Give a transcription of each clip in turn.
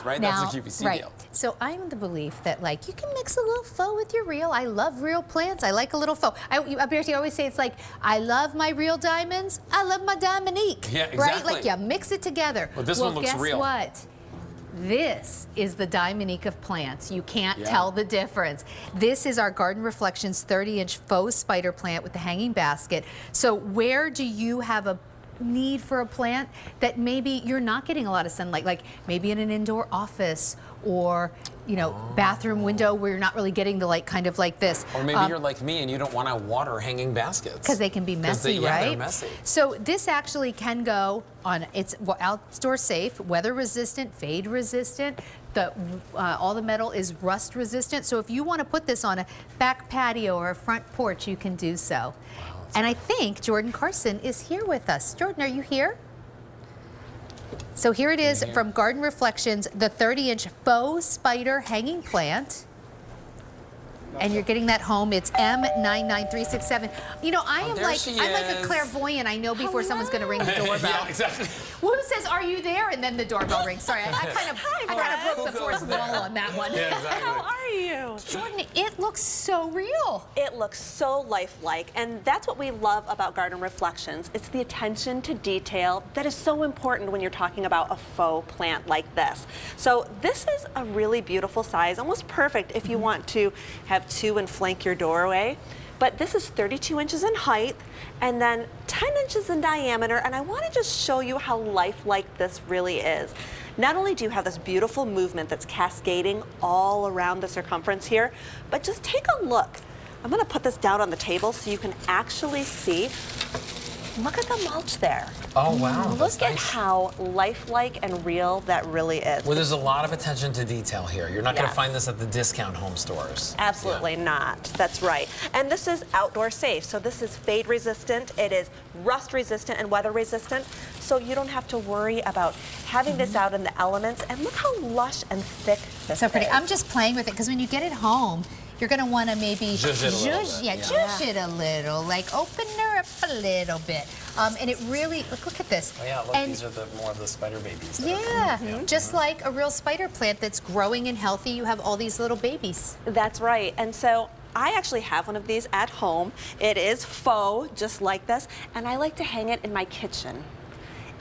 right? Now, That's the QVC right. deal. So I'm the belief that like you can mix a little faux with your real. I love real plants. I like a little faux. I always say it's like, I love my real diamonds. I love my Dominique. Yeah, exactly. Right? Like you mix it together. Well, this one looks real. Guess what? This is the Dominique of plants. You can't tell the difference. This is our Garden Reflections 30-inch faux spider plant with the hanging basket. So where do you have a need for a plant that maybe you're not getting a lot of sunlight, like maybe in an indoor office or, you know, bathroom window where you're not really getting the light, kind of like this. Or maybe you're like me and you don't want to water hanging baskets. Because they can be messy, right? They're messy. So this actually can go on, it's outdoor safe, weather resistant, fade resistant. All the metal is rust resistant. So if you want to put this on a back patio or a front porch, you can do so. And I think Jordan Carson is here with us. Jordan, are you here? So here it is from Garden Reflections, the 30-inch faux spider hanging plant. And you're getting that home. It's M99367. You know, I'm like a clairvoyant. I know before someone's going to ring the doorbell. Yeah, exactly. Who says, "Are you there?" And then the doorbell rings. Sorry, I kind of broke the fourth wall on that one. Yeah, exactly. How are you? Jordan, it looks so real. It looks so lifelike, and that's what we love about Garden Reflections. It's the attention to detail that is so important when you're talking about a faux plant like this. So this is a really beautiful size, almost perfect if you want to have two and flank your doorway. But this is 32 inches in height and then 10 inches in diameter, and I want to just show you how lifelike this really is. Not only do you have this beautiful movement that's cascading all around the circumference here, but just take a look. I'm going to put this down on the table so you can actually see. Look at the mulch there. Oh, wow. Look at how lifelike and real that really is. Well, there's a lot of attention to detail here. You're not going to find this at the discount home stores. Absolutely not. That's right. And this is outdoor safe. So this is fade resistant, it is rust resistant and weather resistant. So you don't have to worry about having this out in the elements. And look how lush and thick this is. So pretty. I'm just playing with it because when you get it home, you're going to want to maybe zhuzh it a little, like open her up a little bit. And it really, look at this. Oh, yeah, look, and these are more of the spider babies. Just like a real spider plant that's growing and healthy, you have all these little babies. That's right. And so I actually have one of these at home. It is faux, just like this, and I like to hang it in my kitchen.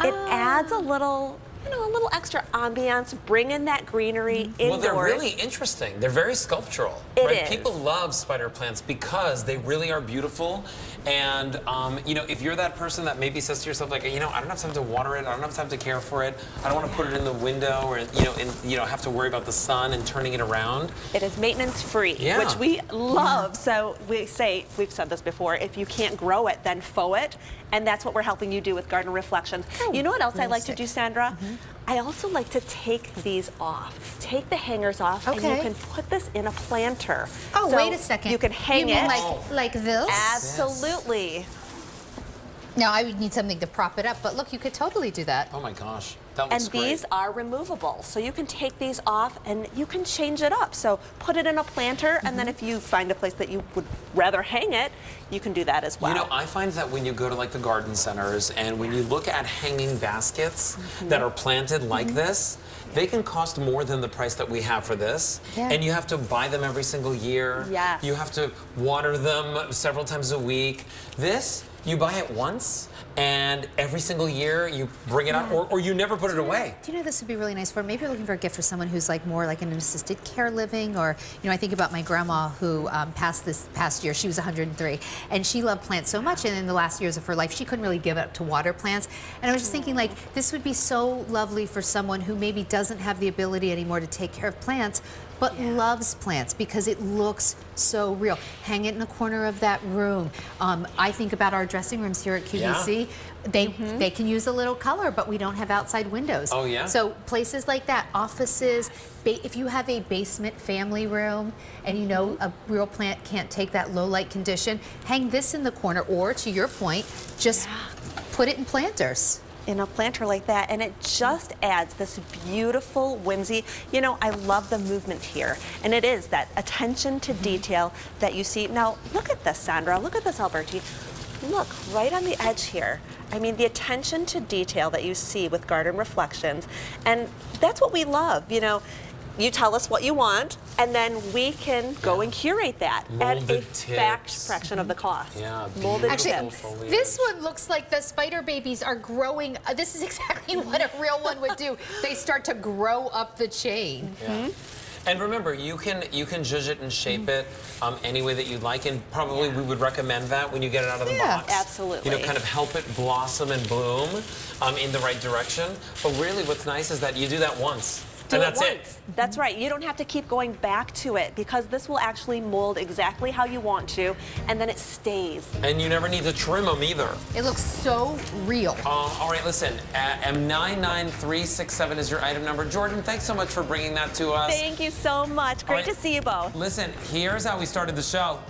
It adds a little, you know, a little extra ambiance, bring in that greenery indoors. Well, they're really interesting. They're very sculptural. It is. People love spider plants because they really are beautiful. And, you know, if you're that person that maybe says to yourself, like, you know, I don't have time to water it, I don't have time to care for it, I don't want to put it in the window or, you know, have to worry about the sun and turning it around. It is maintenance free, which we love. So we say, we've said this before, if you can't grow it, then faux it. And that's what we're helping you do with Garden Reflections. You know what else I like to do, Sandra? I also like to take these off. Take the hangers off, and you can put this in a planter. Oh, so wait a second. You can hang you mean it. like this? Absolutely. Now, I would need something to prop it up, but look, you could totally do that. Oh my gosh, that looks And these are removable, so you can take these off and you can change it up. So put it in a planter, and then if you find a place that you would rather hang it, you can do that as well. You know, I find that when you go to like the garden centers and when you look at hanging baskets that are planted like this, they can cost more than the price that we have for this. And you have to buy them every single year. You have to water them several times a week. This, you buy it once, and every single year you bring it up, or you never put it away. Do you know this would be really nice for? Maybe you're looking for a gift for someone who's like more like an assisted care living, or, you know, I think about my grandma who passed this past year. She was 103, and she loved plants so much, and in the last years of her life, she couldn't really give up to water plants. And I was just thinking, like, this would be so lovely for someone who maybe doesn't have the ability anymore to take care of plants, but loves plants because it looks so real. Hang it in the corner of that room. I think about our dressing rooms here at QVC. They can use a little color, but we don't have outside windows. Oh, yeah? So places like that, offices, if you have a basement family room and you know a real plant can't take that low light condition, hang this in the corner, or to your point, just put it in planters. In a planter like that, and it just adds this beautiful whimsy. You know, I love the movement here, and it is that attention to detail that you see. Now, look at this, Sandra. Look at this, Alberti. look right on the edge here. I mean, the attention to detail that you see with Garden Reflections, and that's what we love. You know, you tell us what you want, and then we can go and curate that at a fraction of the cost. Yeah, molded Actually, tips. this one looks like the spider babies are growing. This is exactly what a real one would do. They start to grow up the chain. Yeah. And remember, you can zhuzh it and shape it any way that you'd like, and probably we would recommend that when you get it out of the box. Absolutely. You know, kind of help it blossom and bloom in the right direction. But really, what's nice is that you do that once. And that's it. That's right. You don't have to keep going back to it because this will actually mold exactly how you want to, and then it stays. And you never need to trim them either. It looks so real. All right, listen, M99367 is your item number. Jordan, thanks so much for bringing that to us. Thank you so much. Great to see you both. Listen, here's how we started the show.